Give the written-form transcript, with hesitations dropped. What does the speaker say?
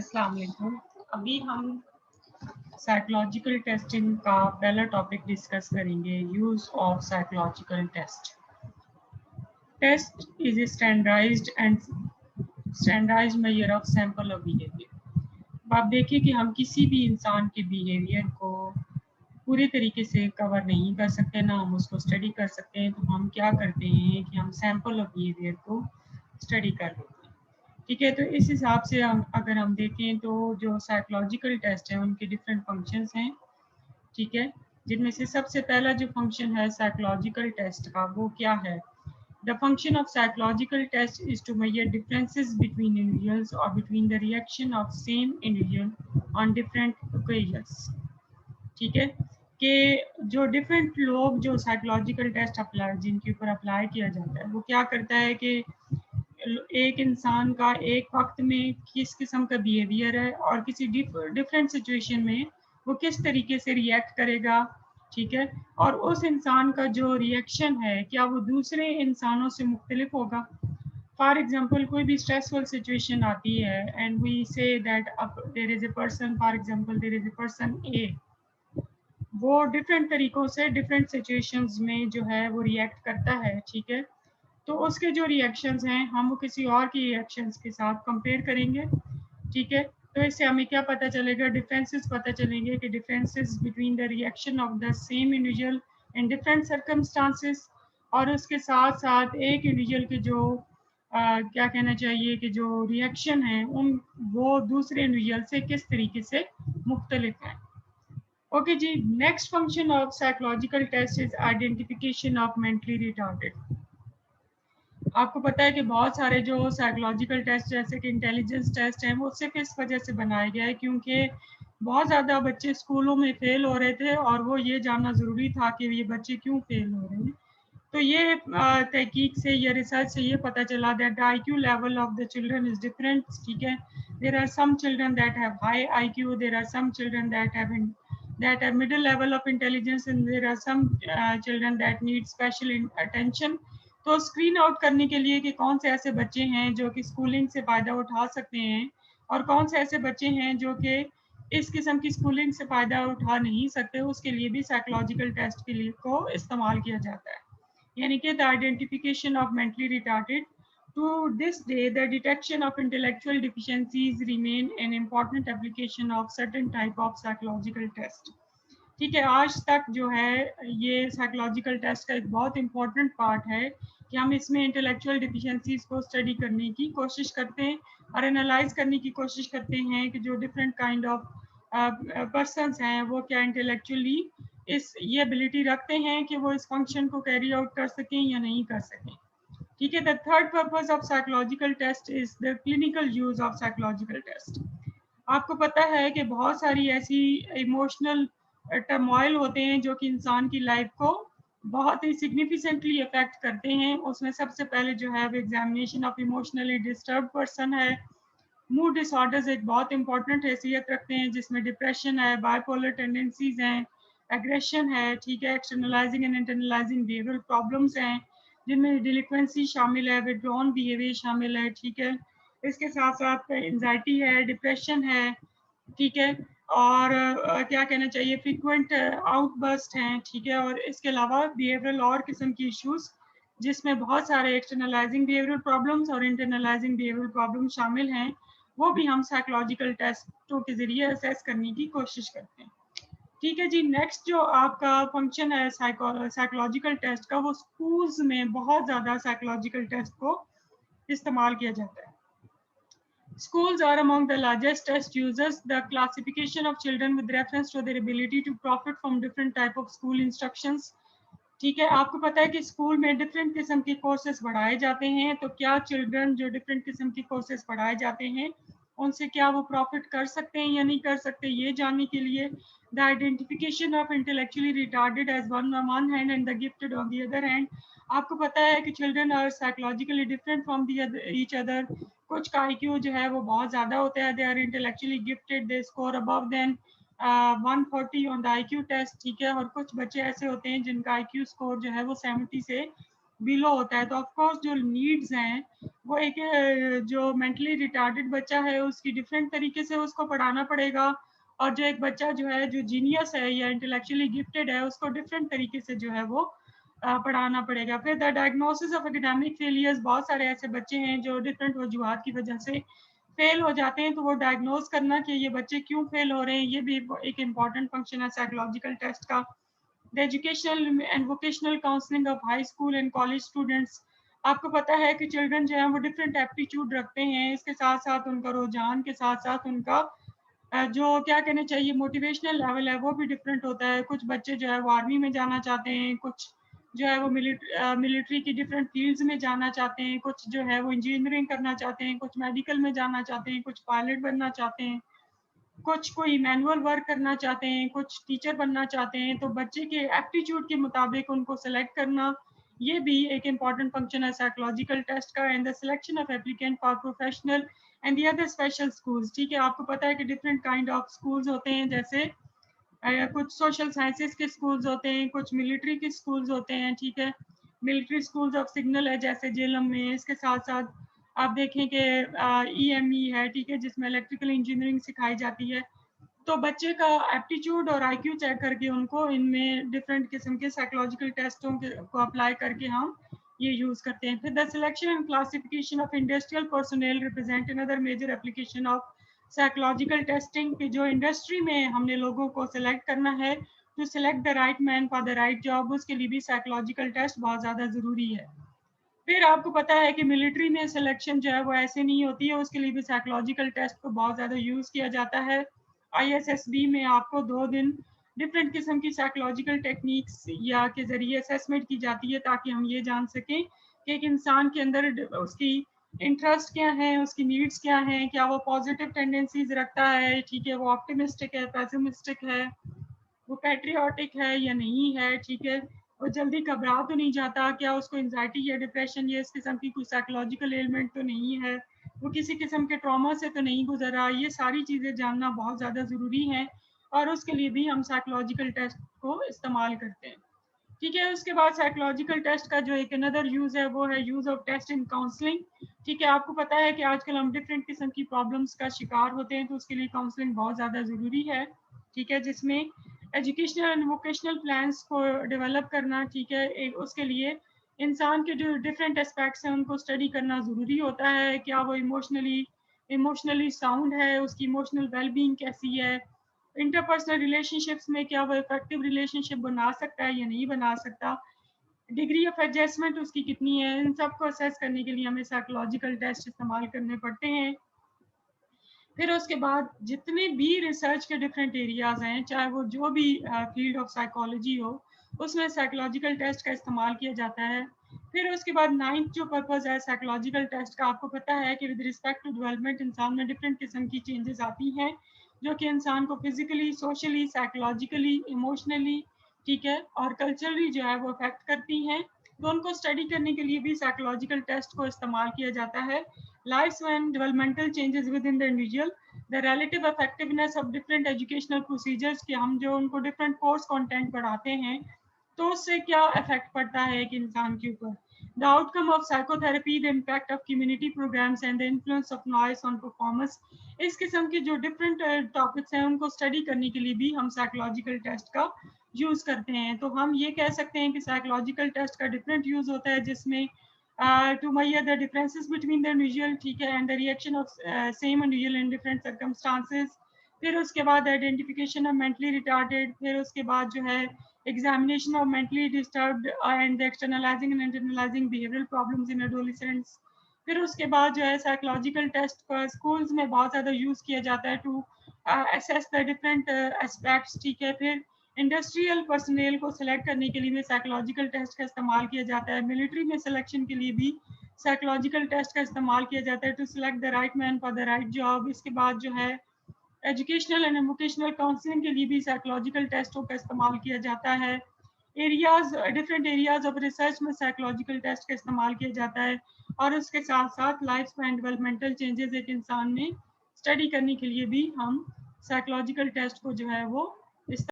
अस्सलाम वालेकुम। अभी हम साइकोलॉजिकल टेस्टिंग का पहला टॉपिक डिस्कस करेंगे, use of psychological test. Test is a standardised measure of sample of behaviour. आप देखिए कि हम किसी भी इंसान के बिहेवियर को पूरे तरीके से कवर नहीं कर सकते, ना हम उसको स्टडी कर सकते हैं। तो हम क्या करते हैं कि हम सैंपल ऑफ बिहेवियर को स्टडी कर लेते हैं। ठीक है, तो इस हिसाब से हम अगर हम देखें तो जो साइकोलॉजिकल टेस्ट हैं उनके डिफरेंट फंक्शंस हैं। ठीक है, जिनमें से सबसे पहला जो फंक्शन है साइकोलॉजिकल टेस्ट का वो क्या है? The function of psychological test is to measure differences between individuals और between the reaction of same individual on different occasions. ठीक है, कि जो डिफरेंट लोग जो साइकोलॉजिकल टेस्ट अप्लाई जिनके ऊपर अप्लाई किया जाता है वो क्या करता है कि एक इंसान का एक वक्त में किस किस्म का बिहेवियर है और किसी डिफरेंट सिचुएशन में वो किस तरीके से रिएक्ट करेगा। ठीक है, और उस इंसान का जो रिएक्शन है क्या वो दूसरे इंसानों से मुख्तलिफ होगा। फॉर एग्जाम्पल, कोई भी स्ट्रेसफुल सिचुएशन आती है and we say that there is a person, for example there is a person A, वो डिफरेंट तरीकों से डिफरेंट सिचुएशंस में जो है वो रिएक्ट करता है। ठीक है, तो उसके जो रिएक्शंस हैं हम वो किसी और के रिएक्शंस के साथ कंपेयर करेंगे। ठीक है, तो इससे हमें क्या पता चलेगा? डिफरेंसेस पता चलेंगे कि differences between the reaction of the same individual in different circumstances, और उसके साथ साथ एक इंडिविजुअल के जो क्या कहना चाहिए कि जो रिएक्शन है उन वो दूसरे इंडिविजुअल से किस तरीके से मुख्तलिफ है। ओके जी, next function of psychological test is identification of mentally retarded. आपको पता है कि बहुत सारे जो साइकोलॉजिकल टेस्ट जैसे कि इंटेलिजेंस टेस्ट हैं वो सिर्फ इस वजह से बनाया गया है क्योंकि बहुत ज़्यादा बच्चे स्कूलों में फेल हो रहे थे और वो ये जानना ज़रूरी था कि ये बच्चे क्यों फेल हो रहे हैं। तो ये तहकीक से या रिसर्च से ये पता चला that the IQ level of the children is different. ठीक है, there are some children that have high IQ, there are some children that have middle level of intelligence and there are some children that need special attention. तो screen out करने के लिए कि कौन से ऐसे बच्चे हैं जो कि स्कूलिंग से फ़ायदा उठा सकते हैं और कौन से ऐसे बच्चे हैं जो कि इस किस्म की स्कूलिंग से फ़ायदा उठा नहीं सकते, उसके लिए भी साइकोलॉजिकल टेस्ट के लिए को इस्तेमाल किया जाता है। यानी कि the identification of mentally retarded. To this day, the detection of intellectual deficiencies remain an important application of certain type of psychological test. ठीक है, आज तक जो है ये साइकोलॉजिकल टेस्ट का एक बहुत इंपॉर्टेंट पार्ट है कि हम इसमें इंटेलेक्चुअल डिफिशिएंसीज को स्टडी करने की कोशिश करते हैं और एनालाइज करने की कोशिश करते हैं कि जो डिफरेंट काइंड ऑफ पर्सन्स हैं वो क्या इंटेलेक्चुअली इस ये एबिलिटी रखते हैं कि वो इस फंक्शन को कैरी आउट कर सकें या नहीं कर सकें। ठीक है, the third purpose of psychological test is the clinical use of psychological test. आपको पता है कि बहुत सारी ऐसी इमोशनल टर्मोइल होते हैं जो कि इंसान की लाइफ को बहुत ही सिग्निफिकेंटली अफेक्ट करते हैं। उसमें सबसे पहले जो है वो examination of emotionally disturb person है। मूड डिसऑर्डर्स एक बहुत इंपॉर्टेंट हैसियत रखते हैं जिसमें डिप्रेशन है, बाइपोलर टेंडेंसीज हैं, एग्रेशन है। ठीक है, एक्सटर्नलाइजिंग एंड इंटरनलाइजिंग बिहेवियरल प्रॉब्लम्स हैं जिनमें डिलिक्वेंसी शामिल है, विड्रॉन बिहेवियर शामिल है। ठीक है, इसके साथ साथ एंजाइटी है, डिप्रेशन है। ठीक है, और क्या कहना चाहिए, फ्रीक्वेंट आउटबर्स्ट हैं। ठीक है, और इसके अलावा बिहेवियरल और किस्म की इश्यूज जिसमें बहुत सारे एक्सटर्नलाइजिंग बिहेवियरल प्रॉब्लम्स और इंटरनलाइजिंग बिहेवियरल प्रॉब्लम्स शामिल हैं, वो भी हम साइकोलॉजिकल टेस्टों के ज़रिए असेस करने की कोशिश करते हैं। ठीक है जी, नेक्स्ट जो आपका फंक्शन है साइकोलॉजिकल टेस्ट का, वो स्कूल्स में बहुत ज़्यादा साइकोलॉजिकल टेस्ट को इस्तेमाल किया जाता है। Schools are among the largest test users. The classification of children with reference to their ability to profit from different type of school instructions. ठीक है, आपको पता है कि स्कूल में डिफरेंट किस्म के कोर्सेज पढ़ाए जाते हैं, तो क्या चिल्ड्रन जो डिफरेंट किस्म के कोर्सेज पढ़ाए जाते हैं उनसे क्या वो प्रॉफिट कर सकते हैं या नहीं कर सकते, ये जानने के लिए the identification of intellectually retarded as one hand and the gifted on the other hand. आपको पता है कि children are psychologically different from each other. कुछ का IQ जो है वो बहुत ज़्यादा होता है, they are intellectually gifted, they score above than 140 on the IQ test. ठीक है, और कुछ बच्चे ऐसे होते हैं जिनका IQ स्कोर जो है वो 70 से बिलो होता है, तो ऑफ कोर्स जो नीड्स हैं वो एक जो मेंटली रिटार्डेड बच्चा है उसकी डिफरेंट तरीके से उसको पढ़ाना पड़ेगा, और जो एक बच्चा जो है जो जीनियस है या इंटेलेक्चुअली गिफ्टेड है उसको डिफरेंट तरीके से जो है वो पढ़ाना पड़ेगा। फिर the diagnosis of academic failures, बहुत सारे ऐसे बच्चे हैं जो डिफरेंट वजूहत की वजह से फेल हो जाते हैं, तो वो डायग्नोज करना कि ये बच्चे क्यों फेल हो रहे हैं, ये भी एक इम्पॉर्टेंट फंक्शन है साइकोलॉजिकल टेस्ट का। The educational and vocational counselling of high school and college students, आपको पता है कि चिल्ड्रन जो है वो डिफरेंट एप्टीट्यूड रखते हैं, इसके साथ साथ उनका रुझान के साथ साथ उनका जो क्या कहना चाहिए मोटिवेशनल लेवल है वो भी डिफरेंट होता है। कुछ बच्चे जो है वो आर्मी में जाना चाहते हैं, कुछ जो है वो मिलिट्री की डिफरेंट फील्ड्स में जाना चाहते हैं, कुछ जो है वो इंजीनियरिंग करना चाहते हैं, कुछ मेडिकल में जाना चाहते हैं, कुछ पायलट बनना चाहते हैं, कुछ कोई मैनुअल वर्क करना चाहते हैं, कुछ टीचर बनना चाहते हैं। तो बच्चे के एप्टीट्यूड के मुताबिक उनको सेलेक्ट करना, ये भी एक इम्पॉर्टेंट फंक्शन है साइकोलॉजिकल टेस्ट का। And the selection of applicant for professional and the other special schools, ठीक है, आपको पता है कि डिफरेंट काइंड ऑफ स्कूल्स होते हैं, जैसे कुछ सोशल साइंसेस के स्कूल्स होते हैं, कुछ मिलिट्री के स्कूल्स होते हैं, ठीक है, मिलिट्री स्कूल्स ऑफ सिग्नल है जैसे जेलम में। इसके साथ साथ आप देखें कि ईएमई है, ठीक है, जिसमें इलेक्ट्रिकल इंजीनियरिंग सिखाई जाती है। तो बच्चे का एप्टीट्यूड और आईक्यू चेक करके उनको इनमें डिफरेंट किस्म के साइकोलॉजिकल टेस्टों को अप्लाई करके हम ये यूज करते हैं। फिर the selection and classification of industrial personal represent another major application of psychological testing, कि जो इंडस्ट्री में हमने लोगों को सिलेक्ट करना है to select the right man for the right job, उसके लिए भी साइकोलॉजिकल टेस्ट बहुत ज़्यादा ज़रूरी है। फिर आपको पता है कि मिलिट्री में सिलेक्शन जो है वो ऐसे नहीं होती है, उसके लिए भी साइकोलॉजिकल टेस्ट को बहुत ज़्यादा यूज़ किया जाता है। आईएसएसबी में आपको 2 दिन डिफरेंट किस्म की साइकोलॉजिकल टेक्निक्स या के ज़रिए असेसमेंट की जाती है, ताकि हम ये जान सकें कि एक इंसान के अंदर उसकी इंटरेस्ट क्या है, उसकी नीड्स क्या हैं, क्या वो पॉजिटिव टेंडेंसीज रखता है, ठीक है, वो ऑप्टिमिस्टिक है, पेसिमिस्टिक है, वो पैट्रियोटिक है या नहीं है, ठीक है, वो जल्दी घबरा तो नहीं जाता, क्या उसको एंजाइटी या डिप्रेशन या इस किस्म की कोई साइकोलॉजिकल एलिमेंट तो नहीं है, वो किसी किस्म के ट्रॉमा से तो नहीं गुजरा। ये सारी चीज़ें जानना बहुत ज़्यादा ज़रूरी है, और उसके लिए भी हम साइकोलॉजिकल टेस्ट को इस्तेमाल करते हैं, ठीक है। उसके बाद साइकोलॉजिकल टेस्ट का जो एक अनदर यूज़ है वो है use of test in counselling, ठीक है, आपको पता है कि आजकल हम डिफरेंट किस्म की प्रॉब्लम्स का शिकार होते हैं, तो उसके लिए काउंसलिंग बहुत ज़्यादा ज़रूरी है, ठीक है, जिसमें एजुकेशनल एंड वोकेशनल प्लान्स को डेवलप करना, ठीक है, उसके लिए इंसान के जो डिफरेंट एस्पेक्ट्स हैं उनको स्टडी करना ज़रूरी होता है। क्या वो इमोशनली साउंड है, उसकी इमोशनल वेलबींग कैसी है, इंटरपर्सनल रिलेशनशिप्स में क्या वो इफेक्टिव रिलेशनशिप बना सकता है या नहीं बना सकता, डिग्री ऑफ एडजस्टमेंट उसकी कितनी है, इन सब को असेस करने के लिए हमें साइकोलॉजिकल टेस्ट इस्तेमाल करने पड़ते हैं। फिर उसके बाद जितने भी रिसर्च के डिफरेंट एरियाज हैं, चाहे वो जो भी फील्ड ऑफ साइकोलॉजी हो, उसमें साइकोलॉजिकल टेस्ट का इस्तेमाल किया जाता है। फिर उसके बाद 9th जो पर्पस है साइकोलॉजिकल टेस्ट का, आपको पता है कि विद रिस्पेक्ट टू डेवलपमेंट इंसान में डिफरेंट किस्म की चेंजेस आती हैं, जो कि इंसान को फिजिकली, सोशली, साइकोलॉजिकली, इमोशनली, ठीक है, और कल्चरली जो है वो अफेक्ट करती हैं। तो उनको स्टडी करने के लिए भी साइकोलॉजिकल टेस्ट को इस्तेमाल किया जाता है। Lives and developmental changes within the individual, the relative effectiveness of different educational procedures, कि हम जो उनको different course content पढ़ाते हैं तो उससे क्या इफेक्ट पड़ता है एक इंसान के ऊपर, the outcome of psychotherapy, the impact of community programs and the influence of noise on performance, इस किस्म के जो डिफरेंट टॉपिक्स हैं उनको स्टडी करने के लिए भी हम साइकोलॉजिकल टेस्ट का यूज़ करते हैं। तो हम ये कह सकते हैं कि साइकोलॉजिकल टेस्ट का डिफरेंट यूज़ होता है, जिसमें to measure the differences between the individual, ठीक है, and the reaction of same individual in different circumstances। फिर उसके बाद आइडेंटिफिकेशन ऑफ मेंटली रिटार्डेड, फिर उसके बाद जो है examination of mentally disturbed and externalising and internalising behavioural problems in adolescents. फिर उसके बाद जो है साइकोलॉजिकल टेस्ट का स्कूल्स में बहुत ज़्यादा यूज़ किया जाता है to assess the different aspects, ठीक है। फिर इंडस्ट्रियल पर्सनल को सिलेक्ट करने के लिए भी साइकोलॉजिकल टेस्ट का इस्तेमाल किया जाता है। मिलिट्री में सिलेक्शन के लिए भी साइकोलॉजिकल टेस्ट का इस्तेमाल किया जाता है to select the right man for the right job. इसके बाद जो है एजुकेशनल एंड वोकेशनल काउंसलिंग के लिए भी साइकोलॉजिकल टेस्टों का इस्तेमाल किया जाता है। Areas, different areas of research में साइकोलॉजिकल टेस्ट का इस्तेमाल किया जाता है, और उसके साथ साथ लाइफ स्पैन डेवलपमेंटल चेंजेस एक इंसान में स्टडी करने के लिए भी हम साइकोलॉजिकल टेस्ट को जो है वो